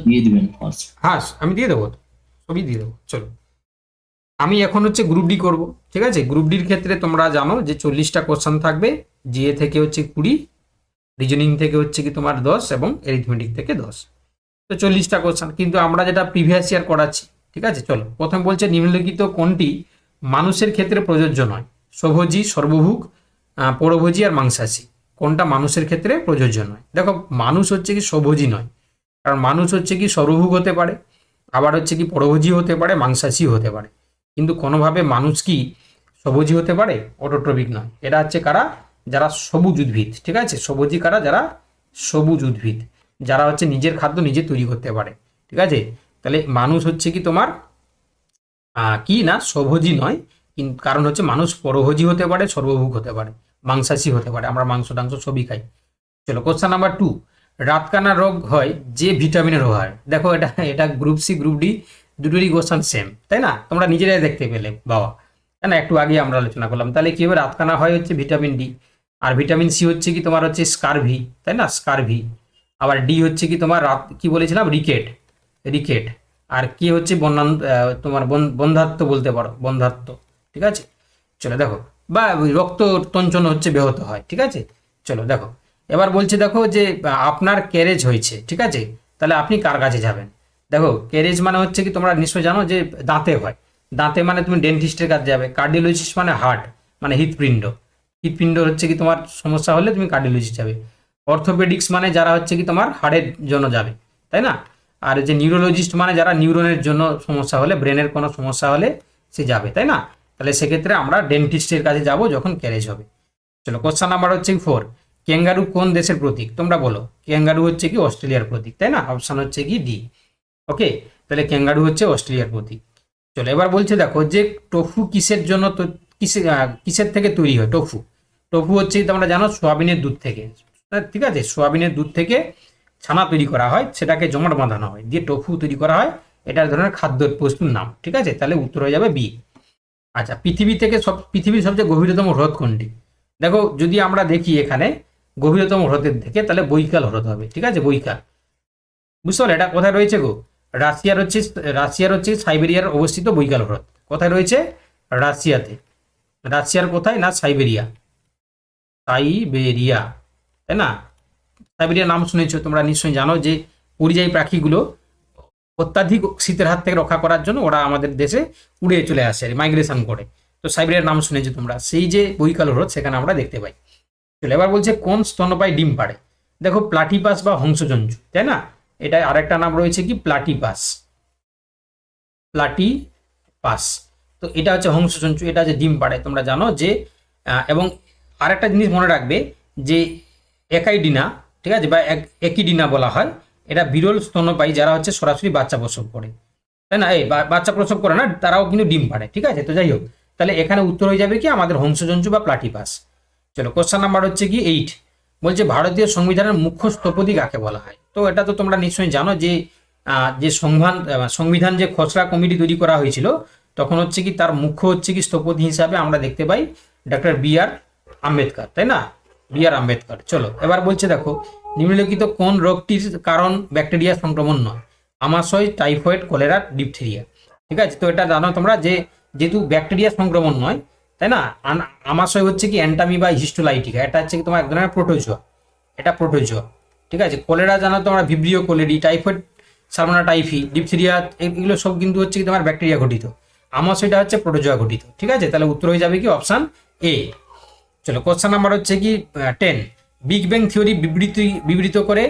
দিয়ে দিবেন ফার্স্ট। হ্যাঁ আমি দিয়ে দেবো, সবই দিয়ে দেবো। চলো আমি এখন হচ্ছে গ্রুপ ডি করবো, ঠিক আছে। গ্রুপ ডির ক্ষেত্রে তোমরা জানো যে 40টা কোশ্চেন থাকবে, জিএ থেকে হচ্ছে 20, রিজনিং থেকে হচ্ছে কি তোমার 10 এবং অ্যারিথমেটিক থেকে 10। তো 40টা কোশ্চেন, কিন্তু আমরা যেটা প্রিভিয়াস ইয়ার করাচ্ছি, ঠিক আছে। চলো প্রথম বলছে নিম্নলিখিত কোনটি মানুষের ক্ষেত্রে প্রযোজ্য নয়? স্বভোজী, সর্বভুক, পরভোজী আর মাংসাশী। কোনটা মানুষের ক্ষেত্রে প্রযোজ্য নয়? দেখো মানুষ হচ্ছে কি স্বভোজী নয়, কারণ মানুষ হচ্ছে কি সর্বভুক হতে পারে, আবার হচ্ছে কি পরভোজী হতে পারে, মাংসাশী হতে পারে, কিন্তু কোনোভাবে মানুষ কি সবুজই হতে পারে? অটোট্রপিক নয়। এরা হচ্ছে কারা? যারা সবুজ উদ্ভিদ, ঠিক আছে। সবুজই কারা? যারা সবুজ উদ্ভিদ, যারা হচ্ছে নিজের খাদ্য নিজে তৈরি করতে পারে, ঠিক আছে। তাহলে মানুষ হচ্ছে কি তোমার কি না সভোজী নয়, কিন্তু কারণ হচ্ছে মানুষ পরভোজী হতে পারে, সর্বভুক হতে পারে, মাংসাশী হতে পারে, আমরা মাংস টাংস সবই খাই। চলো কোশ্চেন নাম্বার 2, রাতকানা রোগ হয় যে ভিটামিনের অভাবে। দেখো এটা এটা গ্রুপ সি গ্রুপ ডি দুটোরই কোশ্চেন সেম, তাই না? তোমরা নিজেরাই দেখতে পেলে বাবা, তাই না? একটু আগে আমরা আলোচনা করলাম। তাহলে কি হবে? রাতকানা হয় হচ্ছে ভিটামিন ডি, আর ভিটামিন সি হচ্ছে কি তোমার হচ্ছে স্কারভি, তাই না? স্কারভি। আবার ডি হচ্ছে কি তোমার রাত কি বলেছিলাম? Rickets, rickets. আর কি হচ্ছে তোমার বন্ধাত্ম বলতে পারো, বন্ধাত্ম, ঠিক আছে। চলো দেখো, বা রক্ত তঞ্চন হচ্ছে ব্যাহত হয়, ঠিক আছে। চলো দেখো, এবার বলছে দেখো যে আপনার ক্যারেজ হয়েছে, ঠিক আছে, তাহলে আপনি কার কাছে যাবেন? দেখো ক্যারেজ মানে হচ্ছে কি তোমরা নিশ্চয়ই জানো যে দাঁতে হয়, দাঁতে মানে তুমি ডেন্টিস্টের কাছে যাবে। কার্ডিওলজিস্ট মানে হার্ট, মানে হৃৎপিণ্ড, হৃৎপিণ্ড হচ্ছে কি তোমার সমস্যা হলে তুমি কার্ডিওলজিস্ট যাবে। অর্থোপেডিক্স মানে যারা হচ্ছে কি তোমার হাড়ের জন্য যাবে, তাই না? আর যে নিউরোলজিস্ট মানে যারা নিউরনের জন্য সমস্যা হলে, ব্রেনের কোনো সমস্যা হলে সে যাবে, তাই না? তাহলে সেক্ষেত্রে আমরা ডেন্টিস্টের কাছে যাব যখন ক্যারেজ হবে। চলো কোশ্চেন নাম্বার হচ্ছে 4, ক্যাঙ্গারু কোন দেশের প্রতীক? তোমরা বলো। ক্যাঙ্গারু হচ্ছে কি অস্ট্রেলিয়ার প্রতীক, তাই না? অপশন হচ্ছে কি ডি। ওকে, তাহলে ক্যাঙ্গারু হচ্ছে অস্ট্রেলিয়ার প্রতীক। চলো এবার বলছে দেখো যে টোফু কিসের জন্য তো কিসের থেকে তৈরি হয় টোফু? টোফু হচ্ছে তোমরা জানো সোয়াবিনের দুধ থেকে, ঠিক আছে। সোয়াবিনের দুধ থেকে ছানা তৈরি করা হয়, সেটাকে জমাট বাঁধানো হয়, দিয়ে টোফু তৈরি করা হয়। এটা এক ধরনের খাদ্য বস্তুর নাম, ঠিক আছে। তাহলে উত্তর হয়ে যাবে বি। আচ্ছা, পৃথিবীর সবচেয়ে গভীরতম হ্রদ কোনটি? দেখো যদি আমরা দেখি এখানে গভীরতম হ্রদের থেকে, তাহলে বৈকাল হ্রদ হবে, ঠিক আছে, বৈকাল। বুঝতে পারলে এটা কোথায় রয়েছে গো? রাশিয়ার হচ্ছে সাইবেরিয়ার অবস্থিত বৈকাল হ্রদ। কোথায় রয়েছে? রাশিয়াতে। রাশিয়ার কোথায় না? সাইবেরিয়া, সাইবেরিয়া, তাই না? সাইবেরিয়ার নাম শুনেছো তোমরা, নিশ্চয়ই জানো যে পরিযায়ী পাখিগুলো অত্যাধিক শীতের হাত থেকে রক্ষা করার জন্য ওরা আমাদের দেশে উড়ে চলে আসে, মাইগ্রেশন করে। তো সাইবেরিয়ার নাম শুনেছো তোমরা, সেই যে বৈকাল হ্রদ সেখানে আমরা দেখতে পাই। চলো এবার বলছে কোন স্তন্যপায়ী ডিম পাড়ে? দেখো প্লাটিপাস বা হংসজন্তু, তাই না? এটা আরেকটা নাম রয়েছে কি? Platypus, platypus. তো এটা হচ্ছে হংসজন্তু, এটা যে ডিম পাড়ে তোমরা জানো যে এবং আরেকটা জিনিস মনে রাখবে যে একাইডিনা, ঠিক আছে, বা একিডিনা বলা হয়। এটা বিরল স্তন্যপায়ী যারা হচ্ছে সরাসরি বাচ্চা প্রসব করে, তাই না? এই বাচ্চা প্রসব করে না, তারাও কিন্তু ডিম পাড়ে, ঠিক আছে। তো যাই হোক, তাহলে এখানে উত্তর হয়ে যাবে কি আমাদের হংসজন্তু বা প্লাটিপাস। চলো কোশ্চেন নাম্বার হচ্ছে কি 8, বলছে ভারতীয় সংবিধানের মুখ্য স্থপতি কাকে বলা হয়? তো এটা তো তোমরা নিশ্চয়ই জানো যে যে সংবিধান যে খসড়া কমিটি তৈরি করা হয়েছিল, তখন হচ্ছে কি তার মুখ্য হচ্ছে কি স্থপতি হিসাবে আমরা দেখতে পাই ডক্টর বি আর আম্বেদকর, তাই না? বি আর আম্বেদকর। চলো এবার বলছে দেখো নিম্নলিখিত কোন রোগটির কারণ ব্যাকটেরিয়া সংক্রমণ নয়? আমাশয়, টাইফয়েড, কলেরা, ডিপথেরিয়া, ঠিক আছে। তো এটা জানো তোমরা যে যেহেতু ব্যাকটেরিয়া সংক্রমণ নয়, তাই না? আমাশয় হচ্ছে কি অ্যান্টামিবা হিস্টোলাইটিকা, এটা হচ্ছে কি তোমার এক ধরনের প্রোটোজোয়া, এটা প্রোটোজোয়া, ঠিক আছে। কলেরা জানো তোমরা ভিব্রিও কোলেরি, টাইফয়েড সালমোনা টাইফি, ডিপথেরিয়া, এগুলো সব কিন্তু হচ্ছে কি তোমার ব্যাকটেরিয়া ঘটিত। আমাশয়টা হচ্ছে প্রোটোজোয়া ঘটিত, ঠিক আছে। তাহলে উত্তর হয়ে যাবে কি অপশন এ। চলো কোশ্চেন নাম্বার হচ্ছে কি 10, বিগ ব্যাং থিওরি বিবৃত করে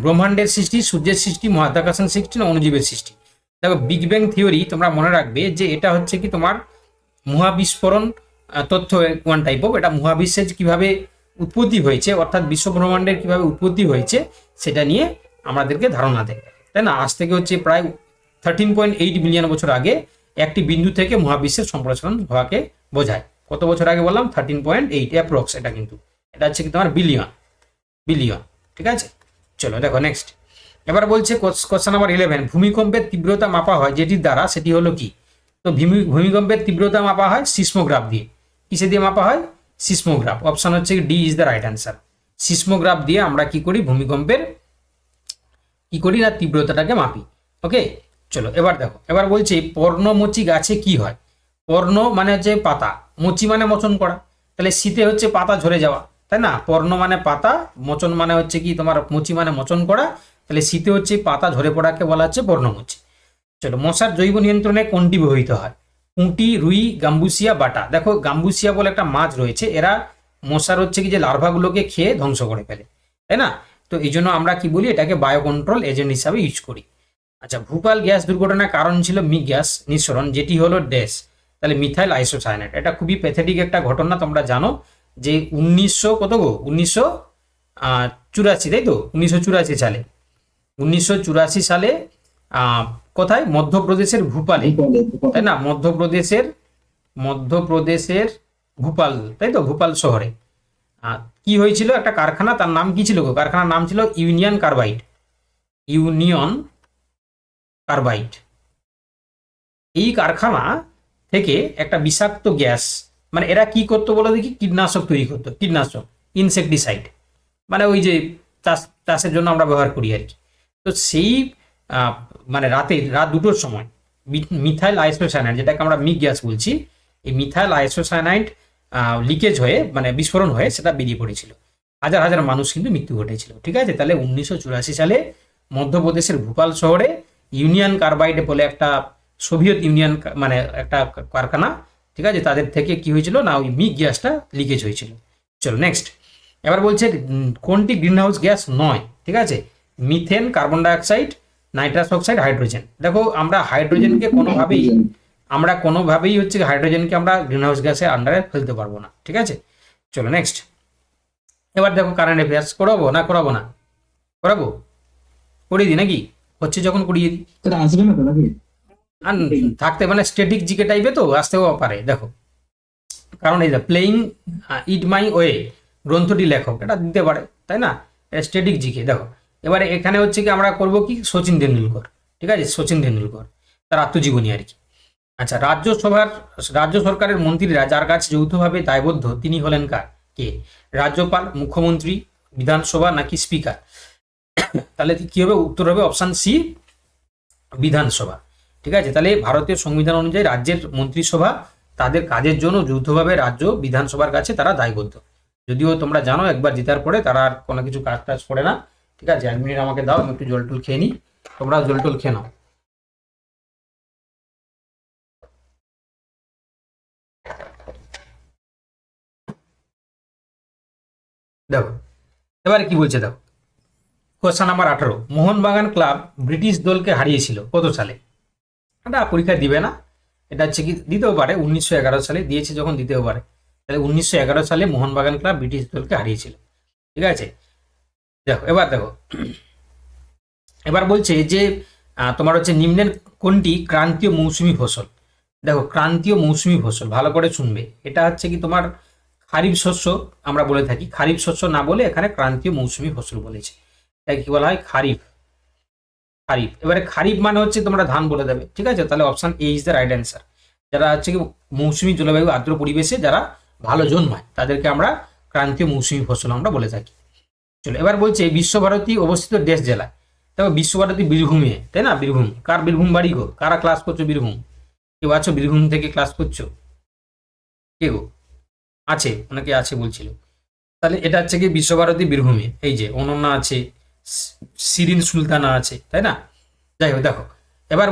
ব্রহ্মাণ্ডের সৃষ্টি, সূর্যের সৃষ্টি, মহাকাশান সৃষ্টি না অণুজীবের সৃষ্টি? দেখো বিগ ব্যাং থিওরি তোমরা মনে রাখবে যে এটা হচ্ছে কি তোমার মহাবিস্ফোরণ তথ্য, ওয়ান টাইপ অফ। এটা মহাবিশ্বের কিভাবে উৎপত্তি হয়েছে, অর্থাৎ বিশ্ব ব্রহ্মাণ্ডের কিভাবে উৎপত্তি হয়েছে সেটা নিয়ে আমাদেরকে ধারণা দেয়, তাই না? আজ থেকে হচ্ছে প্রায় 13.8 মিলিয়ন বছর আগে একটি বিন্দু থেকে মহাবিশ্বের সম্প্রসারণ হওয়াকে বোঝায়। কত বছর আগে বললাম? 13.8 অ্যাপ্রক্স। এটা কিন্তু এটা হচ্ছে কি তোমার বিলিয়ন, বিলিয়ন, ঠিক আছে। চলো দেখো নেক্সট, এবার বলছে কোশ্চেন নাম্বার 11, ভূমিকম্পের তীব্রতা মাপা হয় যেটির দ্বারা, সেটি হলো কি? তো ভূমিকম্পের তীব্রতা মাপা হয় সিসমোগ্রাফ দিয়ে। কিসে দিয়ে মাপা হয়? সিসমোগ্রাফ। অপশন হচ্ছে D is the right answer. Seismograph দিয়ে আমরা কি করি? ভূমিকম্পের কি করি না তীব্রতাটাকে মাপি। ওকে, চলো এবার দেখো, এবার বলছি পর্ণমোচী গাছে কি হয়। পর্ণ মানে হচ্ছে পাতা, মোচি মানে মোচন করা, তাহলে শীতে হচ্ছে পাতা ঝরে যাওয়া, তাই না? পর্ণ মানে পাতা, মোচন মানে হচ্ছে কি তোমার মোচি মানে মোচন করা, তাহলে শীতে হচ্ছে পাতা ঝরে পড়াকে বলা হচ্ছে পর্ণমোচী। চলো, মশার জৈব নিয়ন্ত্রণে কোনটি ব্যবহৃত হয়? পুঁটি, রুই, গাম্বুসিয়া, বাটা। দেখো গাম্বুসিয়া বলে একটা মাছ রয়েছে, এরা মশার হচ্ছে কি যে লার্ভাগুলোকে খেয়ে ধ্বংস করে ফেলে, তাই না? তো এই জন্য আমরা কি বলি, এটাকে বায়ো কন্ট্রোল এজেন্ট হিসাবে ইউজ করি। আচ্ছা, ভূপাল গ্যাস দুর্ঘটনার কারণ ছিল মিগ গ্যাস নিঃসরণ, যেটি হলো ড্যাশ, তাহলে মিথাইল আইসোসায়ানাইড। এটা খুবই প্যাথেটিক একটা ঘটনা, তোমরা জানো যে 1984, তাই তো 1984 সালে, 1984 সালে কোথায়, মধ্যপ্রদেশের ভূপালে, তাই না? মধ্যপ্রদেশের ভূপাল, তাই তো, ভূপাল শহরে কি হয়েছিল, একটা কারখানা, তার নাম কি ছিল গো? কারখানার নাম ছিল ইউনিয়ন কার্বাইড। Union carbide. এই কারখানা থেকে একটা বিষাক্ত গ্যাস, মানে এরা কি করতো বলো দেখি, কীটনাশক তৈরি করতো, কীটনাশক, ইনসেকটিসাইড, মানে ওই যে চাষের জন্য আমরা ব্যবহার করি আর কি। তো সেই মানে রাত 2টোর সময় মিথাইল আইসোসায়ানাইড, যেটাকে আমরা মিগ গ্যাস বলছি, এই মিথাইল আইসোসায়ানাইড লিকেজ হয়ে, মানে বিস্ফোরণ হয়ে সেটা বেরিয়ে পড়েছিল, হাজার হাজার মানুষ কিন্তু মৃত্যু ঘটেছিল। ঠিক আছে, তাহলে 1984 সালে মধ্যপ্রদেশের ভূপাল শহরে ইউনিয়ন কার্বাইড বলে একটা সোভিয়েত ইউনিয়ন, মানে একটা কারখানা, ঠিক আছে, তাদের থেকে কি হয়েছিল না, ওই মিগ গ্যাসটা লিকেজ হয়েছিল। চলো নেক্সট, এবার বলছে কোনটি গ্রিনহাউস গ্যাস নয়। ঠিক আছে, methane, carbon dioxide, nitrous oxide, hydrogen. দেখো আমরা হাইড্রোজেনকে কোনোভাবেই হচ্ছে হাইড্রোজেনকে আমরা গ্রিনহাউস গ্যাসের আন্ডারে ফেলতে পারবো না। ঠিক আছে, চলো নেক্সট, এবার দেখো কারেন্ট অ্যাফেয়ার্স করাবো না করাবো, করিয়ে দিই নাকি, হচ্ছে যখন করিয়ে দিই। আসবে না তো নাকি? আর থাকতে মানে স্ট্যাটিক জিকে টাইপে তো আসতেও পারে, দেখো, কারণ এই যে প্লেইং ইট মাই ওয়ে গ্রন্থটি লেখক, এটা দিতে পারে, তাই না? Static GK. দেখো এবারে এখানে হচ্ছে কি আমরা করব কি, সচিন তেন্ডুলকর, ঠিক আছে, সচিন তেন্ডুলকর, তার আত্মজীবনী আর কি। আচ্ছা, রাজ্য সরকারের মন্ত্রীরা যার কাছে যৌথভাবে দায়বদ্ধ তিনি হলেন কে? রাজ্যপাল, মুখ্যমন্ত্রী, বিধানসভা নাকি স্পিকার? তাহলে কি হবে, উত্তর হবে অপশান সি, বিধানসভা। ঠিক আছে, তাহলে ভারতীয় সংবিধান অনুযায়ী রাজ্যের মন্ত্রিসভা তাদের কাজের জন্য যৌথভাবে রাজ্য বিধানসভার কাছে তারা দায়বদ্ধ। যদিও তোমরা জানো একবার জেতার পরে তারা আর কোনো কিছু কাজ টাজ করে না। ঠিক আছে, 1 মিনিট আমাকে দাও, আমি একটু জল টল খেয়ে নিই, তোমরা জল টল খেয়ে নাও। দেখো এবারে কি বলছে, দেখো question number 18, Mohun Bagan club British দলকে হারিয়েছিল কত সালে? এটা পরীক্ষা দিবে না, এটা হচ্ছে কি দিতেও পারে, 1911 সালে দিয়েছে যখন দিতেও পারে। তাহলে 1911 সালে মোহনবাগান ক্লাব ব্রিটিশ দলকে হারিয়েছিল। ঠিক আছে, দেখো এবার বলছে যে তোমার হচ্ছে নিম্নের কোনটি ক্রান্তীয় মৌসুমি ফসল? দেখো ক্রান্তীয় মৌসুমি ফসল ভালো করে শুনবে, এটা হচ্ছে কি তোমার খারিফ শস্য আমরা বলে থাকি, খারিফ শস্য না বলে এখানে ক্রান্তীয় মৌসুমি ফসল বলেছে, এটা কি বলা হয়, খারিফ। এবারে খারিফ মানে হচ্ছে তোমরা ধান বলে দেবে। ঠিক আছে, তাহলে option A is the right answer. যারা হচ্ছে কি মৌসুমি জলবায়ু আর্দ্র পরিবেশে যারা ভালো জন্মায় তাদেরকে আমরা ক্রান্তীয় মৌসুমি ফসল আমরা বলে থাকি। চলো এবার বলছে বিশ্বভারতী অবস্থিত দেশ জেলায়। দেখো বিশ্বভারতী বীরভূমে, তাই না? বীরভূম, কার বীরভূম বাড়ি গো? কারা ক্লাস করছো বীরভূম? কেউ আছো বীরভূম থেকে ক্লাস করছো? কে গো? আছে, অনেকে আছে বলছিল। তাহলে এটা হচ্ছে কি বিশ্বভারতী বীরভূমে, এই যে অনন্যা আছে, শিরিন সুলতানা আছে, তাই না? যাই হোক, দেখো এবার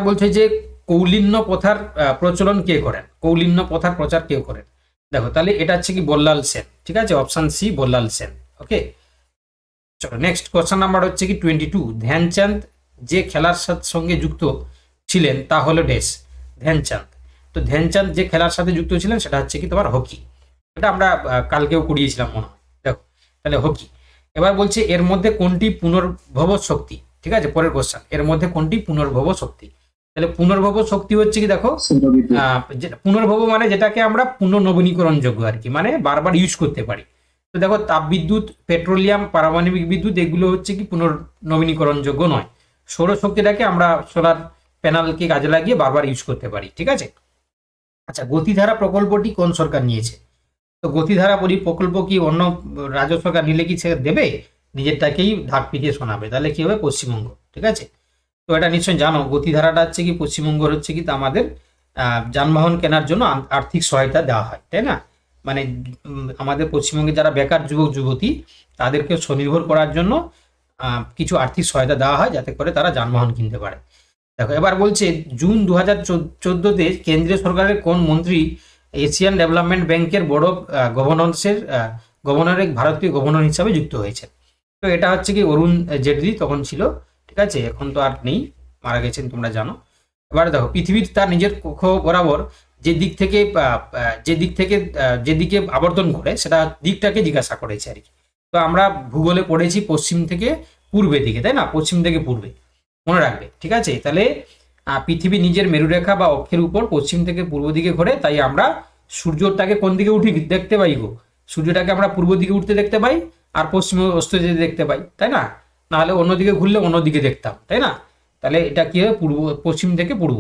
বলছে যে কৌলিন্য প্রথার প্রচলন কে করেন? কৌলিন্য প্রথার প্রচার কে করেন? দেখো তাহলে এটা হচ্ছে কি বল্লাল সেন। ঠিক আছে, অপশন সি বল্লাল সেন। ওকে, চলো নেক্সট কোশ্চেন নাম্বার হচ্ছে কি 22, ধ্যানচাঁদ যে খেলার সঙ্গে যুক্ত ছিলেন তা হলো ড্যাশ, ধ্যানচাঁদ। তো ধ্যানচাঁদ যে খেলার সাথে যুক্ত ছিলেন সেটা হচ্ছে কি তোমার হকি, এটা আমরা কালকেও করিয়েছিলাম মনে হয়। দেখো তাহলে হকি। এবার বলছে এর মধ্যে কোনটি পুনর্ভব শক্তি? ঠিক আছে, পরের কোশ্চেন, এর মধ্যে কোনটি পুনর্ভব শক্তি? তাহলে পুনর্ভব শক্তি হচ্ছে কি, দেখো পুনর্ভব মানে যেটাকে আমরা পুনর্নবীকরণযোগ্য আর কি, মানে বারবার ইউজ করতে পারি। তো দেখো তাপবিদ্যুৎ, পেট্রোলিয়াম, পারমাণবিক বিদ্যুৎ এগুলো হচ্ছে কি পুনর্নবীকরণযোগ্য নয়। সৌরশক্তিটাকে আমরা সোলার প্যানেলকে কাজে লাগিয়ে বারবার ইউজ করতে পারি। ঠিক আছে, আচ্ছা গতিধারা প্রকল্পটি কোন সরকার নিয়েছে? তো গতিধারা প্রকল্প কি অন্য রাজ্য সরকার নিলে কি সে দেবে? নিজেরটাকেই ঢাক পিটিয়ে শোনাবে, তাহলে কি হবে? পশ্চিমবঙ্গ। ঠিক আছে, তো এটা নিশ্চয়ই জানো গতিধারাটা হচ্ছে কি পশ্চিমবঙ্গের হচ্ছে কি তা আমাদের যানবাহন কেনার জন্য আর্থিক সহায়তা দেওয়া হয়, তাই না? মানে আমাদের পশ্চিমবঙ্গে যারা বেকার যুবক যুবতী তাদেরকে স্বনির্ভর করার জন্য কিছু আর্থিক সহায়তা দেওয়া হয় যাতে করে তারা যানবাহন কিনতে পারে। দেখো এবার বলছে জুন 2014-তে কেন্দ্রীয় সরকারের কোন মন্ত্রী এশিয়ান ডেভেলপমেন্ট ব্যাংকের বড় গভর্নরের ভারতীয় গভর্নর হিসাবে যুক্ত হয়েছে? তো এটা হচ্ছে কি অরুণ জেটলি তখন ছিল। ঠিক আছে, এখন তো আর নেই, মারা গেছেন তোমরা জানো। এবার দেখো পৃথিবীর তার নিজের কক্ষ বরাবর যে দিক থেকে যেদিকে আবর্তন করে সেটা দিকটাকে জিজ্ঞাসা করেছে আর কি। তো আমরা ভূগোলে পড়েছি পশ্চিম থেকে পূর্বে দিকে, তাই না? পশ্চিম থেকে পূর্বে মনে রাখবে। ঠিক আছে, তাহলে পৃথিবী নিজের মেরুরেখা বা অক্ষের উপর পশ্চিম থেকে পূর্ব দিকে ঘোরে, তাই আমরা সূর্যটাকে কোন দিকে উঠে দেখতে পাই গো? সূর্যটাকে আমরা পূর্ব দিকে উঠতে দেখতে পাই আর পশ্চিমে অস্ত যেতে দেখতে পাই, তাই না? নাহলে অন্যদিকে ঘুরলে অন্যদিকে দেখতাম, তাই না? তাহলে এটা কি হবে? পশ্চিম থেকে পূর্ব।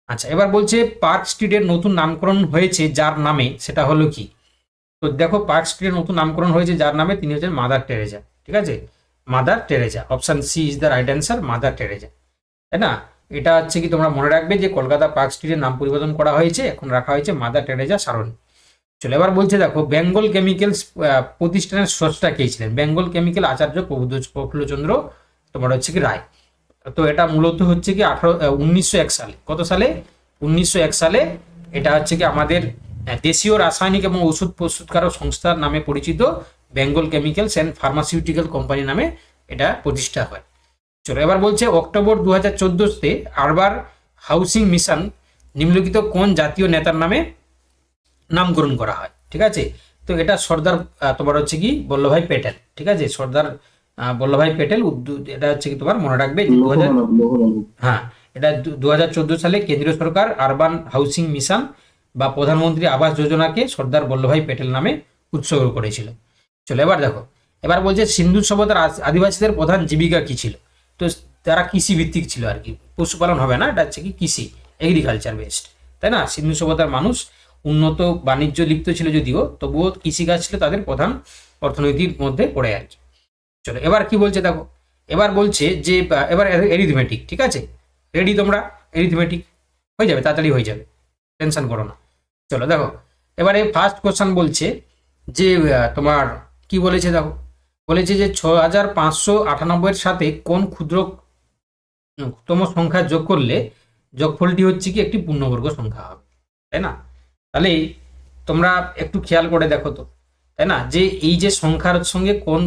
আচ্ছা, এবার বলছে পার্ক স্ট্রিটের নতুন নামকরণ হয়েছে যার নামে, সেটা হলো কি? তো দেখো পার্ক স্ট্রিটের নতুন নামকরণ হয়েছে যার নামে, তিনি হচ্ছেন মাদার টেরেজা। ঠিক আছে, Mother Teresa, option C is the right answer, Mother Teresa, তাই না? এটা হচ্ছে কি তোমরা মনে রাখবে যে কলকাতা পার্ক স্ট্রিটের নাম পরিবর্তন করা হয়েছে, এখন রাখা হয়েছে মাদার টেরেজা সারণী। চলো এবার বলছে দেখো বেঙ্গল কেমিক্যালস প্রতিষ্ঠানের স্রষ্টা কে ছিলেন? বেঙ্গল কেমিক্যাল আচার্য প্রফুল্লচন্দ্র তোমার হচ্ছে কি রায়। তো এটা মূলত হচ্ছে কি 1901 সালে, কত সালে? 1901 সালে এটা হচ্ছে কি আমাদের দেশীয় রাসায়নিক এবং ওষুধ প্রস্তুতকারক সংস্থার নামে পরিচিত Bengal chemicals and pharmaceutical company নামে এটা প্রতিষ্ঠা হয়। চলো এবার বলছে অক্টোবর 2014-তে আরবান হাউসিং মিশন নিম্নলিখিত কোন জাতীয় নেতার নামে নামকরণ করা হয়? ঠিক আছে, তো এটা সর্দার তোমার হচ্ছে কি বল্লভভাই প্যাটেল। ঠিক আছে, সর্দার বল্লভভাই প্যাটেল। এটা হচ্ছে কি তোমার মনে রাখবে হ্যাঁ, এটা 2014 সালে কেন্দ্রীয় সরকার আরবান হাউসিং মিশন বা প্রধানমন্ত্রী আবাস যোজনাকে সর্দার বল্লভভাই প্যাটেল নামে উৎসর্গ করেছিল। চলো এবার দেখো, এবার বলছে সিন্ধু সভ্যতার আদিবাসীদের প্রধান জীবিকা কি ছিল? তো তারা কৃষি ভিত্তিক ছিল আর কি, পশুপালন হবে না, এটা হচ্ছে কি কৃষি, এগ্রিকালচার বেসড, তাই না? সিন্ধু সভ্যতার মানুষ উন্নত বাণিজ্য লিপ্ত ছিল যদিও, তবুও কৃষিকাজ ছিল তাদের প্রধান অর্থনীতির মধ্যে পড়ে আর কি। চলো এবার কি বলছে দেখো, এবার বলছে যে এবার এরিথমেটিক। ঠিক আছে, রেডি তোমরা? এরিথমেটিক হয়ে যাবে, তাড়াতাড়ি হয়ে যাবে, টেনশন করো না। চলো দেখো, এবারে ফার্স্ট কোশ্চেন বলছে যে তোমার কি বলেছে দেখো, বলেছে যে 6598-এর সাথে কোন ক্ষুদ্রতম সংখ্যা যোগ করলে যোগফলটি হচ্ছে কি একটি পূর্ণবর্গ সংখ্যা হবে, তাই না? তাহলে তোমরা একটু খেয়াল করে দেখো তো, তাই না, যে এই যে সংখ্যার সঙ্গে কোন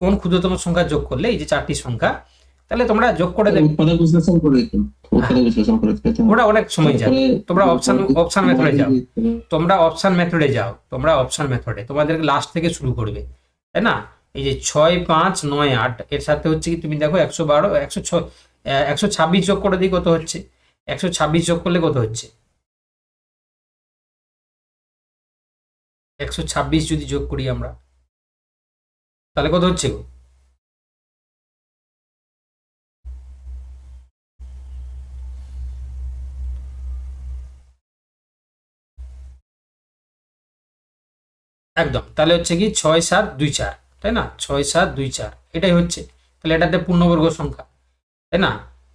কোন ক্ষুদ্রতম সংখ্যা যোগ করলে এই যে 4টি সংখ্যা, তাহলে তোমরা যোগ করে দেখো। ওটা অনেক সময় যাবে, তোমরা অপশন মেথডে যাও, তোমরা অপশন মেথডে তোমাদের লাস্ট থেকে শুরু করবে, তাই না? এই যে 6, 5, 9, 8 এর সাথে হচ্ছে কি তুমি দেখো 112, 106, 126 যোগ করে দিই কত হচ্ছে? 126 যোগ করলে কত হচ্ছে? 126 যদি যোগ করি আমরা তাহলে কত হচ্ছে গো? একদম, তাহলে হচ্ছে কি 6724, তাই না? 6724 এটাই হচ্ছে, তাহলে এটা একটা পূর্ণবর্গ সংখ্যা, তাই না?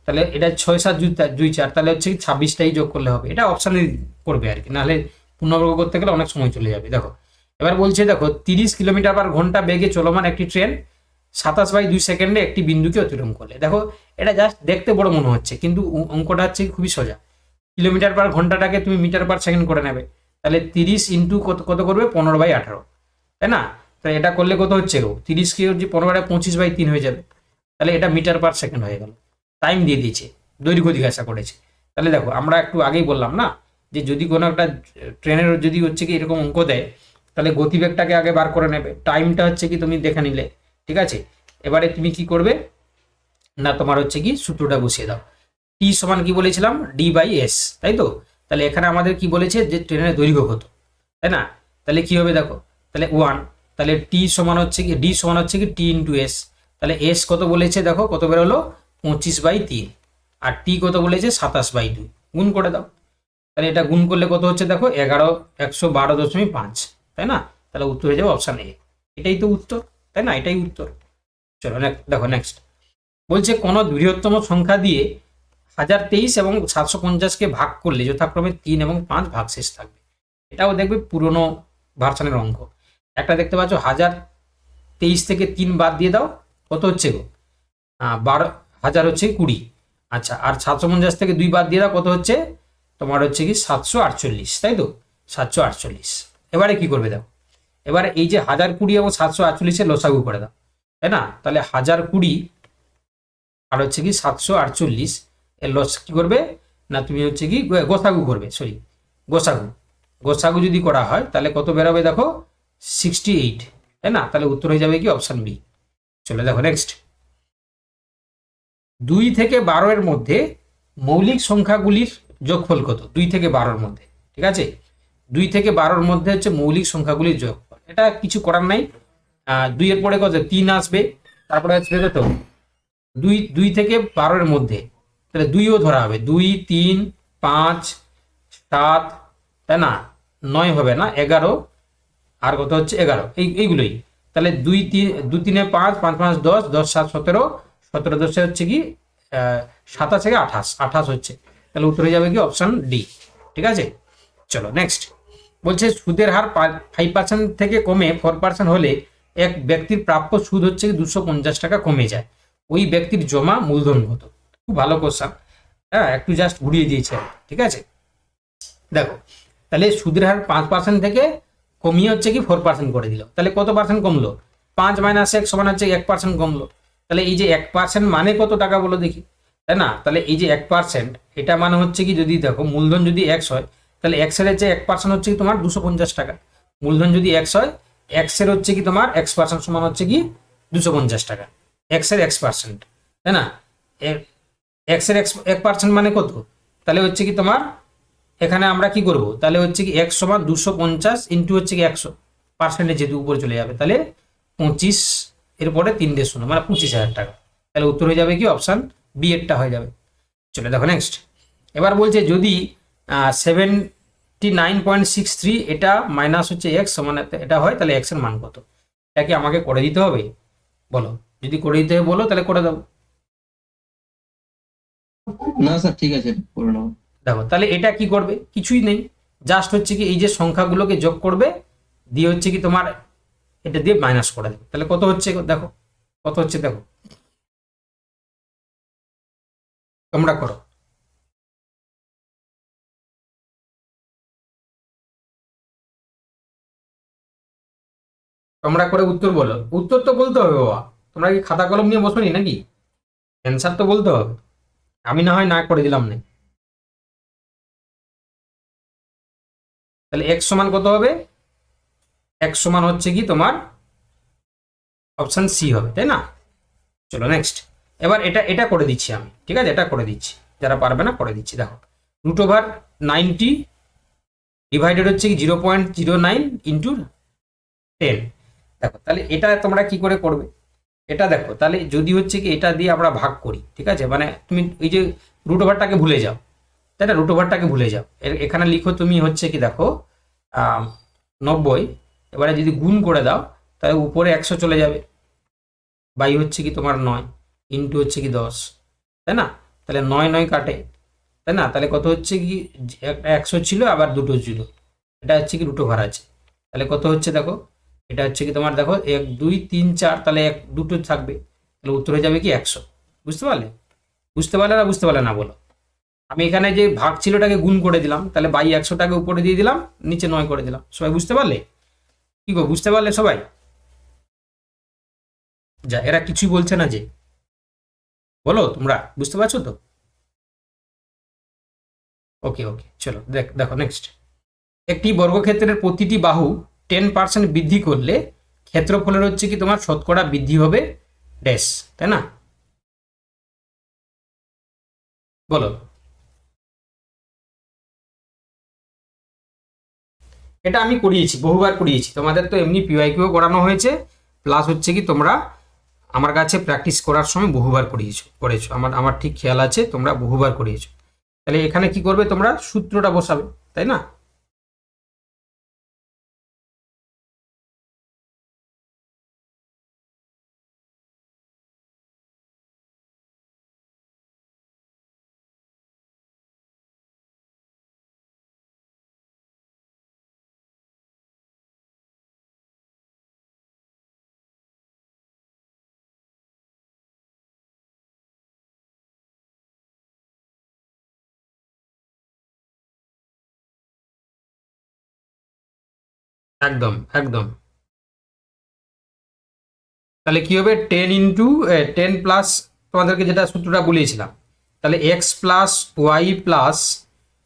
তাহলে এটা 6724, তাহলে হচ্ছে কি 26টাই যোগ করলে হবে, এটা অপশানে করবে আর কি, নাহলে পূর্ণবর্গ করতে গেলে অনেক সময় চলে যাবে। দেখো এবার বলছে দেখো 30 কিলোমিটার/ঘন্টা বেগে চলমান একটি ট্রেন 27/2 সেকেন্ডে একটি বিন্দুকে অতিক্রম করলে, দেখো এটা জাস্ট দেখতে বড় মনে হচ্ছে কিন্তু অঙ্কটা হচ্ছে খুবই সোজা। কিলোমিটার/ঘন্টাটাকে তুমি মিটার/সেকেন্ড করে নেবে, তাহলে 30 ইন্টু কত করবে? 15/18, তাই না? তাহলে এটা করলে কত হচ্ছে গো? 30কে যে 15/25/3 হয়ে যাবে, তাহলে এটা মিটার/সেকেন্ড হয়ে গেল। টাইম দিয়ে দিয়েছে, দৈর্ঘ্য জিজ্ঞাসা করেছে। তাহলে দেখো আমরা একটু আগেই বললাম না যে যদি কোনো একটা ট্রেনের যদি হচ্ছে কি এরকম অঙ্ক দেয় তাহলে গতিবেগটাকে আগে বার করে নেবে, টাইমটা হচ্ছে কি তুমি দেখে নিলে। ঠিক আছে, এবারে তুমি কি করবে না, তোমার হচ্ছে কি সূত্রটা বসিয়ে দাও। টি সমান কি বলেছিলাম? D/S, তাই তো? তাহলে এখানে আমাদের কি বলেছে যে ট্রেনের দৈর্ঘ্য কত, তাই না? তাহলে কি হবে দেখো, তাহলে 1, তাহলে টি সমান হচ্ছে কি ডি সমান হচ্ছে কি T × S, তাহলে S কত বলেছে দেখো, কত বের হলো? 25/3, আর টি কত বলেছে? 27/2, গুণ করে দাও। তাহলে এটা গুণ করলে কত হচ্ছে দেখো? 112.5, তাই না? তাহলে উত্তর হয়ে যাবে অপশান এ, এটাই তো উত্তর। তাই না? এটাই উত্তর। চলো দেখো নেক্সট বলছে কোনো বৃহত্তম সংখ্যা দিয়ে 1023 এবং 750কে ভাগ করলে যথাক্রমে 3 এবং 5 ভাগশেষ থাকবে। এটাও দেখবে পুরনো ভার্সনের অঙ্ক। একটা দেখতে পাচ্ছ 1023 থেকে 3 বাদ দিয়ে দাও, কত হচ্ছে গো? 12,000 হচ্ছে 20। আচ্ছা, আর 750 থেকে 2 বাদ দিয়ে দাও, কত হচ্ছে? তোমার হচ্ছে কি 748, তাই তো? 748। এবারে কি করবে দাও, এবারে এই যে 1020 এবং 748-এর লসাগু করে দাও, তাই না? তাহলে 1020 আর হচ্ছে কি 748 এর লস কি করবে না, তুমি হচ্ছে কি গোসাগু করবে, সরি গোসাগু যদি করা হয় তাহলে কত বেরোবে দেখো 68, তাই না? তাহলে উত্তর হয়ে যাবে কি অপশন বি। চলে দেখো নেক্সট 2 থেকে 12 এর মধ্যে মৌলিক সংখ্যাগুলির যোগফল কত? 2 থেকে 12 এর মধ্যে, ঠিক আছে? 2 থেকে 12 এর মধ্যে হচ্ছে মৌলিক সংখ্যাগুলির যোগফল। এটা কিছু করার নাই, 2 এর পরে কত 3 আসবে, তারপরে আসবে কত 2 থেকে 12 এর মধ্যে, তাহলে 2ও ধরা হবে, 2 3 5 7, তাই না? 9 হবে না, 11, আর কত হচ্ছে 11, এইগুলোই। তাহলে 2 3 5 5 5 10 10 7 17, 17 10 হচ্ছে কি 27 থেকে 28 হচ্ছে। তাহলে উত্তর হয়ে যাবে কি অপশন ডি, ঠিক আছে? চলো নেক্সট বলছে সুদের হার 5% থেকে কমে 4% হলে এক ব্যক্তির প্রাপ্য সুদ হচ্ছে 250 টাকা কমে যায়, ওই ব্যক্তির জমা মূলধন কত? খুব ভালো কোশ্চেন, হ্যাঁ, একটু জাস্ট ঘুরিয়ে দিয়েছে, ঠিক আছে? দেখো তাহলে সুদের হার 5% থেকে কমিয়ে হচ্ছে কি 4% করে দিল, তাহলে কত পার্সেন্ট কমলো? 5 - 1 সমান হচ্ছে 1% কমলো। তাহলে এই যে 1% মানে কত টাকা বলো দেখি, তাই না? তাহলে এই যে 1% এটা মানে হচ্ছে কি, যদি দেখো মূলধন যদি 1 হয় তাহলে 1 এর যে 1% হচ্ছে কি তোমার 250 টাকা। মূলধন যদি 1 হয়, 1 এর হচ্ছে কি তোমার 1% সমান হচ্ছে কি 250 টাকা, 1 এর 1%, তাই না? 1 এর 1% মানে কত? তাহলে হচ্ছে কি তোমার এখানে আমরা কি করব, তাহলে হচ্ছে কি 1 সমান 250 ইন্টু হচ্ছে কি 100, পার্সেন্টেজ যেহেতু উপরে চলে যাবে, তাহলে 25 এর পরে 3 মানে 25,000 টাকা। তাহলে উত্তর হয়ে যাবে কি অপশন বি এরটা হয়ে যাবে। চলে দেখো নেক্সট এবার বলছে যদি 79.63 এটা মাইনাস হচ্ছে এক্স সমান এটা হয়, তাহলে এক্স এর মান কত? এটা কি আমাকে করে দিতে হবে বলো? যদি করে দিতে হবে বলো তাহলে করে দেবো। না স্যার, ঠিক আছে, করে নাও। দেখো তাহলে এটা কি করবে, কিছুই নেই, জাস্ট হচ্ছে কি এই যে সংখ্যাগুলোকে যোগ করবে, দিয়ে হচ্ছে কি তোমার এটা দিয়ে মাইনাস করে দেবে। তাহলে কত হচ্ছে দেখো, কত হচ্ছে দেখো, তোমরা করো। তোমরা করে উত্তর বলো, উত্তর তো বলতে হবে বাবা, তোমরা কি খাতা কলম নিয়ে বসোনি নাকি? অ্যান্সার তো বলতে হবে, আমি না হয় না করে দিলাম না। তাহলে এক্স সমান কত হবে? এক্স সমান হচ্ছে কি তোমার অপশন সি হবে, তাই না? চলো নেক্সট এবার এটা এটা করে দিচ্ছি আমি, ঠিক আছে? এটা করে দিচ্ছি, যারা পারবে না করে দিচ্ছি। দেখো √90 ডিভাইডেড হচ্ছে কি 0.09 ইন্টু 10। দেখো তাহলে এটা তোমরা কি করে করবে, এটা দেখো তাহলে যদি হচ্ছে কি এটা দিয়ে আমরা ভাগ করি, ঠিক আছে? মানে তুমি এই যে √টাকে ভুলে যাও, তাই না? √টাকে ভুলে যাও, এখানে লিখো তুমি হচ্ছে কি দেখো 90, এবারে যদি গুণ করে দাও তাহলে উপরে 100 চলে যাবে, বাই হচ্ছে কি তোমার 9 ইন্টু হচ্ছে কি 10, তাই না? তাহলে 9 9 কাটে, তাই না? তাহলে কত হচ্ছে কি 100 ছিল আবার 2 ছিল, এটা হচ্ছে কি √ঘর আছে, তাহলে কত হচ্ছে দেখো, এটা হচ্ছে কি তোমার দেখো 1 2 3 4, তাহলে 2 থাকবে, তাহলে উত্তর হয়ে যাবে কি 100। বুঝতে পারলে? বুঝতে পারলে না বুঝতে পারলে না বলো? আমি এখানে যে ভাগ ছিল ওটাকে গুণ করে দিলাম, তাহলে বাই 100টাকে উপরে দিয়ে দিলাম, নিচে 9 করে দিলাম। সবাই বুঝতে পারলে? কি গো, বুঝতে পারলে সবাই? যা, এরা কিছুই বলছে না যে, বলো তোমরা বুঝতে পারছো তো? ওকে ওকে, চলো দেখো নেক্সট একটি বর্গক্ষেত্রের প্রতিটি বাহু 10% বৃদ্ধি করলে ক্ষেত্রফলের হচ্ছে কি তোমার শতকরা বৃদ্ধি হবে ড্যাশ, তাই না? বলো। এটা আমি করিয়েছি, বহুবার করিয়েছি, তোমাদের তো এমনি পিওয়াইকিউ করানো হয়েছে, প্লাস হচ্ছে কি তোমরা আমার কাছে প্র্যাকটিস করার সময় বহুবার করেছো, আমার আমার ঠিক খেয়াল আছে, তোমরা বহুবার করিয়েছো। তাহলে এখানে কি করবে তোমরা, সূত্রটা বসাবে, তাই না? একদম একদম। তাহলে কি হবে, 10 প্লাস, তোমাদেরকে যেটা সূত্রটা বলিয়েছিলাম, তাহলে এক্স প্লাস ওয়াই প্লাস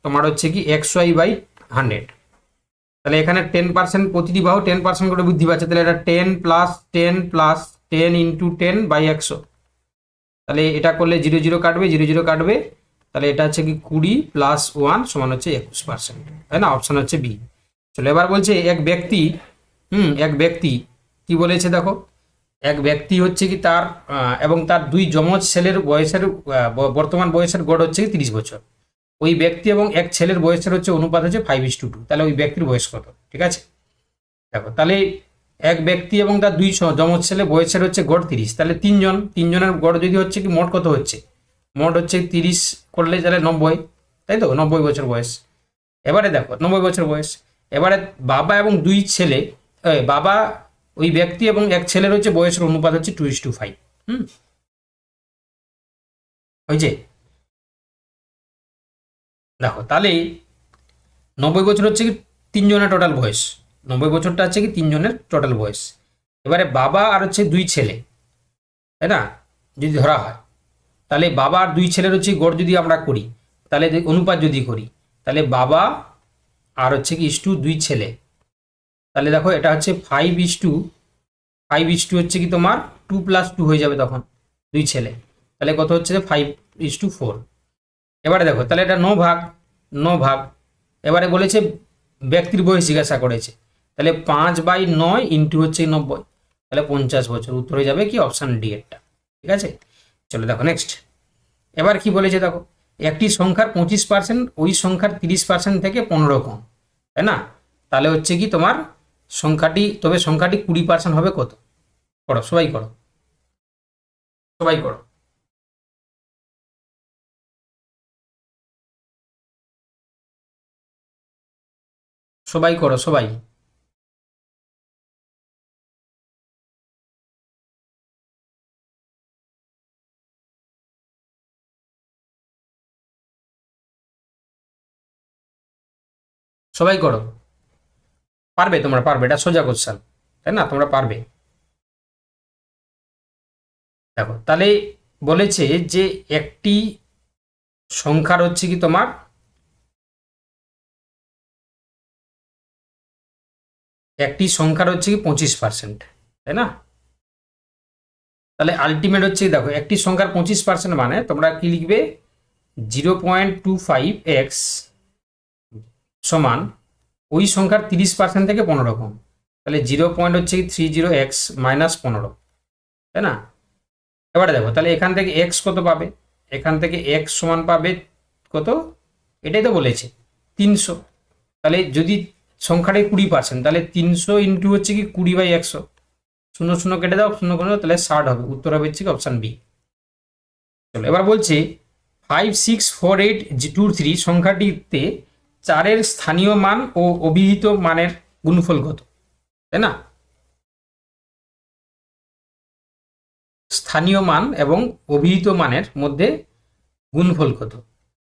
তোমার হচ্ছে কি এক্স ওয়াই বাই 100। তাহলে এখানে 10% প্রতিটি বাহু 10% করে বৃদ্ধি পাচ্ছে, তাহলে এটা 10 + 10 + 10/100। তাহলে এটা করলে 0 0 কাটবে, 0 0 কাটবে, তাহলে এটা হচ্ছে কি 20 + 1 সমান হচ্ছে 21%, তাই না? অপশন হচ্ছে বি। চলো এবার বলছে এক ব্যক্তি, এক ব্যক্তি কি বলেছে দেখো, এক ব্যক্তি হচ্ছে কি তার এবং তার দুই যমজ ছেলের বয়সের বর্তমান বয়সের গড় হচ্ছে 30 বছর। ওই ব্যক্তি এবং এক ছেলের বয়সের হচ্ছে অনুপাত হচ্ছে 5:2। তাহলে ওই ব্যক্তির বয়স কত? ঠিক আছে, দেখো তাহলে এক ব্যক্তি এবং তার দুই যমজ ছেলে বয়সের হচ্ছে গড় 30, তাহলে তিনজনের গড় যদি হচ্ছে কি মোট কত হচ্ছে, মোট হচ্ছে 30 করলে তাহলে 90, তাই তো, 90 বছর বয়স। এবারে দেখো 90 বছর বয়স, এবারে বাবা এবং দুই ছেলে, বাবা ওই ব্যক্তি এবং এক ছেলের হচ্ছে বয়সের অনুপাত হচ্ছে 2:5। হয়েছে? দেখো তাহলে 90 বছর হচ্ছে কি তিনজনের টোটাল বয়স, 90 বছরটা হচ্ছে কি তিনজনের টোটাল বয়স। এবারে বাবা আর হচ্ছে দুই ছেলে, তাই না, যদি ধরা হয়, তাহলে বাবা আর দুই ছেলের হচ্ছে গড় যদি আমরা করি, তাহলে অনুপাত যদি করি, তাহলে বাবা আর হচ্ছে কি ইস্টু দুই ছেলে, তাহলে দেখো এটা হচ্ছে 5:5 হচ্ছে কি তোমার 2 + 2 হয়ে যাবে তখন দুই ছেলে, তাহলে কত হচ্ছে 5:4। এবারে দেখো তাহলে এটা 9 ভাগ। এবারে বলেছে ব্যক্তির বয়স জিজ্ঞাসা করেছে, তাহলে 5/9 ইন্টু হচ্ছে 90, তাহলে 50 বছর। উত্তর হয়ে যাবে কি অপশান ডি এরটা। ঠিক আছে, চলো দেখো নেক্সট। এবার কি বলেছে দেখো, একটি সংখ্যার 25% ওই সংখ্যার 30% থেকে 15 কম, তাই না? তাহলে হচ্ছে কি তোমার সংখ্যাটি, তবে সংখ্যাটি 20% হবে কত? করো, সবাই করো, সবাই করো, সবাই করো, সবাই। সবাই করো, পারবে, তোমরা পারবে, এটা সোজা কোশ্চেন, তাই না, তোমরা পারবে। দেখো তাহলে বলেছে যে একটি সংখ্যার হচ্ছে কি তোমার একটি সংখ্যার হচ্ছে কি 25%, তাই না? তাহলে আলটিমেট হচ্ছে দেখো একটি সংখ্যার 25% মানে তোমরা কি লিখবে, 0.25x সমান ওই সংখ্যার 30% থেকে 15 কম, তাহলে 0.30x -15, তাই না? এবারে দেখো তাহলে এখান থেকে x কত পাবে, এখান থেকে x সমান পাবে কত, এটাই তো বলেছে 300। তাহলে যদি সংখ্যাটাই 20%, তাহলে 300 ইন্টু হচ্ছে কি 20/100, 0 0 কেটে দাও, 0 0, তাহলে 60 হবে। উত্তর হবে হচ্ছে কি অপশান বি। চলো এবার বলছে 564823 সংখ্যাটিতে 4-এর স্থানীয় মান ও অভিহিত মানের গুণফল কত, তাই না? স্থানীয় মান এবং অভিহিত মানের মধ্যে গুণফল কত?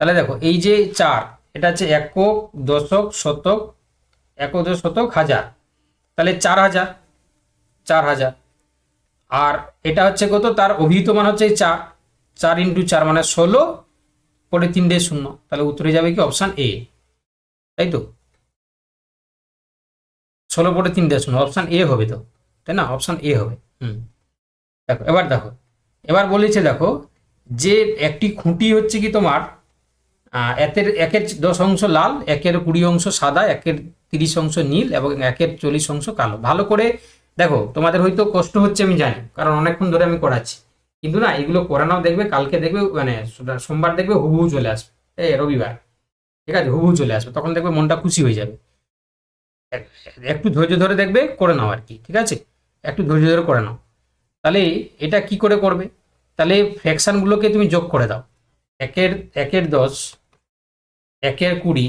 তাহলে দেখো এই যে 4, এটা হচ্ছে একক, দশক, শতক, একদশ, শতক, হাজার, তাহলে 4000, 4000। আর এটা হচ্ছে কত, তার অভিহিত মান হচ্ছে 4, 4 × 4 মানে 16, পরে 3 শূন্য, তাহলে উত্তরে যাবে কি অপশান এ, তাই তো, 16 পরে 3 শূন্য, অপশান এ হবে তো, তাই না, অপশান এ হবে। দেখো দেখো এবার বলেছে দেখো যে একটি খুঁটি হচ্ছে কি তোমার একের 10 অংশ লাল, একের 20 অংশ সাদা, একের 30 অংশ নীল এবং একের 40 অংশ কালো। ভালো করে দেখো, তোমাদের হয়তো কষ্ট হচ্ছে আমি জানি, কারণ অনেকক্ষণ ধরে আমি করাচ্ছি, কিন্তু না এগুলো করানো দেখবে, কালকে দেখবে, মানে সোমবার দেখবে হুবহু চলে আসবে, রবিবার, ঠিক আছে, হুবহু চলে আসবে, তখন দেখবে মনটা খুশি হয়ে যাবে। একটু ধৈর্য ধরে দেখবে, করে নাও আর কি, ঠিক আছে, একটু ধৈর্য ধরে করে নাও। তাহলে এটা কি করে করবে, তাহলে ফ্র্যাকশনগুলোকে তুমি যোগ করে দাও, একের 10, একের 20,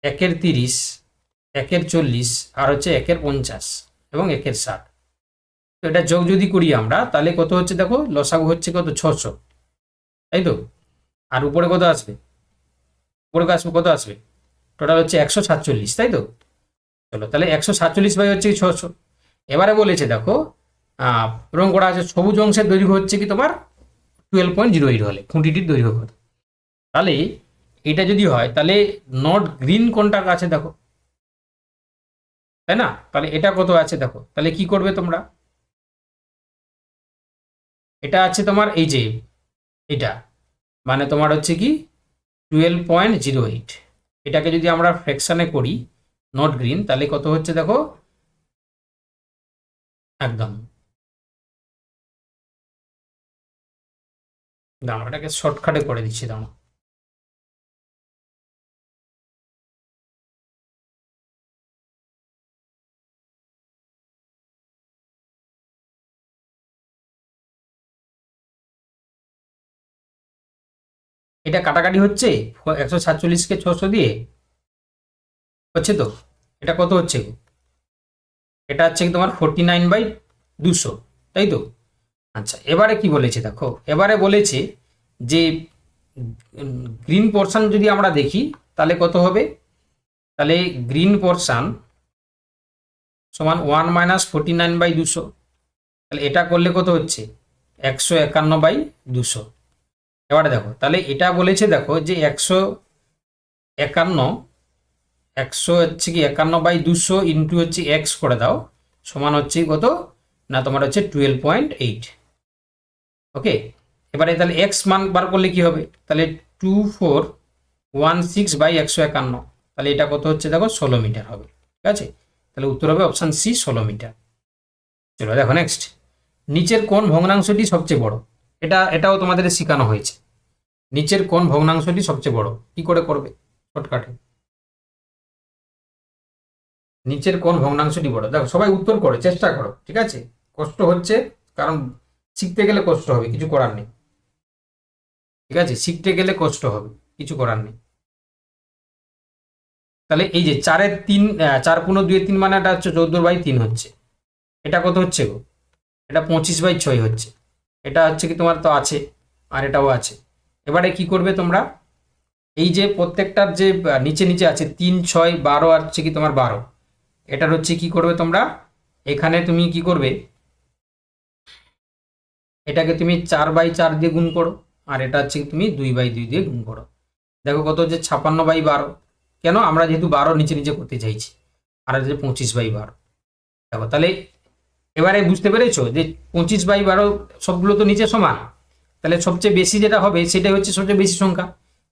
একের 30, একের 40, আর হচ্ছে একের 50 এবং একের 60। তো এটা যোগ যদি করি আমরা, তাহলে কত হচ্ছে দেখো, লসাগু হচ্ছে কত, 600, তাই তো। আর উপরে কত আসবে, উপরে আসবে কত আসবে, টোটাল হচ্ছে 147, তাই তো। চলো তাহলে 147 হচ্ছে কি 600। এবারে বলেছে দেখো রং করা আছে সবুজ অংশের দৈর্ঘ্য হচ্ছে কি তোমার 12.08 হলে খুঁটিটির দৈর্ঘ্য কত। তাহলে এটা যদি হয় তাহলে নট গ্রিন কোনটা আছে দেখো, তাই না? তাহলে এটা কত আছে দেখো, তাহলে কি করবে তোমরা, এটা আছে তোমার এই যে এটা মানে তোমার হচ্ছে কি 12.08, এটাকে যদি আমরা ফ্র্যাকশনে করি নট গ্রিন তাহলে কত হচ্ছে দেখো, একদম দাঁড়াও এটাকে শর্টকাটে করে দিচ্ছি, দাঁড়াও এটা কাটাকাটি হচ্ছে 147কে 600 দিয়ে হচ্ছে তো, এটা কত হচ্ছে, এটা হচ্ছে কি তোমার 49/200, তাই তো? আচ্ছা এবারে কি বলেছে দেখো, এবারে বলেছে যে গ্রিন পোর্শন যদি আমরা দেখি তাহলে কত হবে, তাহলে গ্রিন পোর্শন সমান 1 - 49/200, তাহলে এটা করলে কত হচ্ছে 151/200। এবারে দেখো তাহলে এটা বলেছে দেখো যে 151 হচ্ছে কি 51/200 ইন্টু হচ্ছে এক্স করে দাও সমান হচ্ছে কত না তোমার হচ্ছে 12.8। ওকে, এবারে তাহলে এক্স মান বার করলে কি হবে, তাহলে 2416/151, তাহলে এটা কত হচ্ছে দেখো 16 মিটার হবে, ঠিক আছে? তাহলে উত্তর হবে অপশান সি 16 মিটার। চলো দেখো নেক্সট, নিচের কোন ভগ্নাংশটি সবচেয়ে বড়, এটাও তোমাদের শেখানো হয়েছে। নিচের কোন ভগ্নাংশটি সবচেয়ে বড় কি করে করবে শর্টকাটে, নিচের কোন ভগ্নাংশটি বড়, দেখো সবাই উত্তর করো চেষ্টা করো, ঠিক আছে? কষ্ট হচ্ছে কারণ শিখতে গেলে কষ্ট হবে, কিছু করার নেই, ঠিক আছে? শিখতে গেলে কষ্ট হবে, কিছু করার নেই। তাহলে এই যে 4×2=3 মানে এটা হচ্ছে 14/3 হচ্ছে, এটা কত হচ্ছে গো, এটা 25/6 হচ্ছে, এটা হচ্ছে কি তোমার তো আছে আর এটাও আছে। এবারে কি করবে তোমরা, এই যে প্রত্যেকটার যে নিচে নিচে আছে 3, 6, 12 আর হচ্ছে কি তোমার 12, এটার হচ্ছে কি করবে তোমরা, এখানে তুমি কি করবে, এটাকে তুমি 4/4 দিয়ে গুণ করো আর এটা হচ্ছে কি তুমি 2/2 দিয়ে গুণ করো, দেখো কত হচ্ছে 56/12, কেন আমরা যেহেতু 12 নিচে নিচে করতে চাইছি, আর হচ্ছে 25/12। দেখো তাহলে এবারে বুঝতে পেরেছো যে 25/12 সবগুলো তো নিচে সমান, তাহলে সবচেয়ে বেশি যেটা হবে সেটাই হচ্ছে সবচেয়ে বেশি সংখ্যা,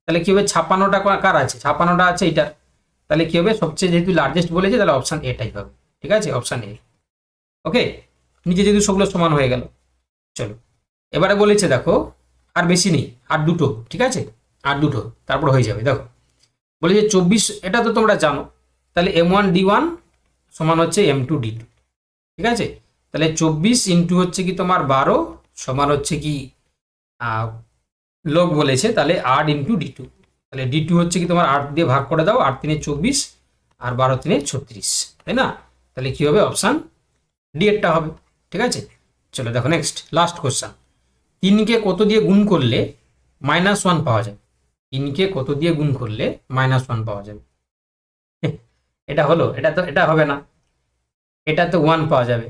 তাহলে কি হবে 56টা কার আছে, 56টা আছে এইটার, তাহলে কি হবে সবচেয়ে যেহেতু লার্জেস্ট বলেছে তাহলে অপশান এটাই হবে, ঠিক আছে? Option A. ওকে, নিচে যেহেতু সবগুলো সমান হয়ে গেল। চলো এবারে বলেছে দেখো আর বেশি নেই, আর দুটো, ঠিক আছে? আর দুটো তারপর হয়ে যাবে। দেখো বলে যে 24, এটা তো তোমরা জানো, তাহলে M1D1 সমান হচ্ছে M2D2, ঠিক আছে? তাহলে 24 ইন্টু হচ্ছে কি তোমার 12 সমান হচ্ছে কি লগ বলেছে, তাহলে 8 × D2, তাহলে D2 হচ্ছে কি তোমার 8 দিয়ে ভাগ করে দাও, 8 × 3 = 24 আর 12 × 3 = 36, তাই না? তাহলে কি হবে অপশান ডি এরটা হবে, ঠিক আছে? চলো দেখো নেক্সট লাস্ট কোশ্চেন, 3কে কত দিয়ে গুণ করলে -1 পাওয়া যাবে, 3কে কত দিয়ে গুণ করলে -1 পাওয়া যাবে, এটা হলো, এটা হবে না, এটা তো 1 পাওয়া যাবে,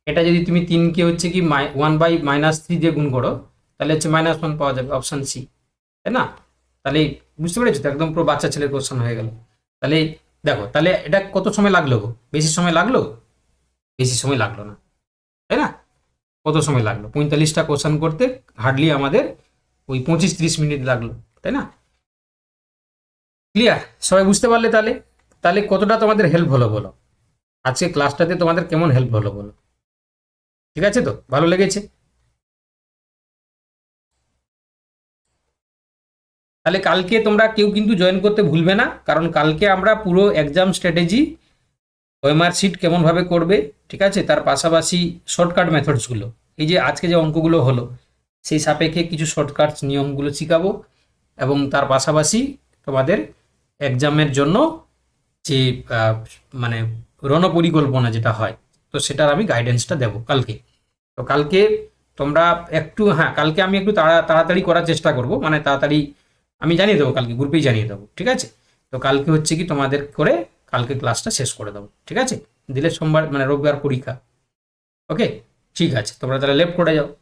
এটা যদি তুমি 3কে হচ্ছে কি 1/-3 দিয়ে গুণ করো তাহলে হচ্ছে -1 পাওয়া যাবে, অপশান সি, তাই না? তাহলে বুঝতে পেরেছো তো, একদম পুরো বাচ্চা ছেলের কোশ্চেন হয়ে গেল। তাহলে দেখো তাহলে এটা কত সময় লাগলো গো, বেশি সময় লাগলো, বেশি সময় লাগলো না, তাই না? কত সময় লাগলো, 45টা কোশ্চেন করতে হার্ডলি আমাদের ওই 25-30 মিনিট লাগলো, তাই না? ক্লিয়ার, সবাই বুঝতে পারলে? তাহলে তাহলে কতটা তোমাদের হেল্প হলো বলো, আজকে ক্লাসটাতে তোমাদের কেমন হেল্প হলো বলো, ঠিক আছে তো, ভালো লেগেছে? তাহলে কালকে তোমরা কেউ কিন্তু জয়েন করতে ভুলবে না, কারণ কালকে আমরা পুরো এক্সাম স্ট্র্যাটেজি, ওএমআর শিট কেমনভাবে করবে, ঠিক আছে, তার পাশাপাশি শর্টকাট মেথডসগুলো, এই যে আজকে যে অঙ্কগুলো হলো সেই সাপেক্ষে কিছু শর্টকাট নিয়মগুলো শিখাবো, এবং তার পাশাপাশি তোমাদের এক্সামের জন্য যে মানে রণপরিকল্পনা যেটা হয়, তো সেটার আমি গাইডেন্সটা দেবো কালকে। তো কালকে তোমরা একটু, হ্যাঁ কালকে আমি একটু তাড়াতাড়ি করার চেষ্টা করব, মানে তাড়াতাড়ি আমি জানিয়ে দেবো, কালকে গ্রুপেই জানিয়ে দেবো, ঠিক আছে? তো কালকে হচ্ছে কি তোমাদের করে কালকে ক্লাসটা শেষ করে দেবো, ঠিক আছে? দিলে সোমবার মানে রবিবার পরীক্ষা। ওকে, ঠিক আছে, তোমরা তাহলে লেফট করে যাও।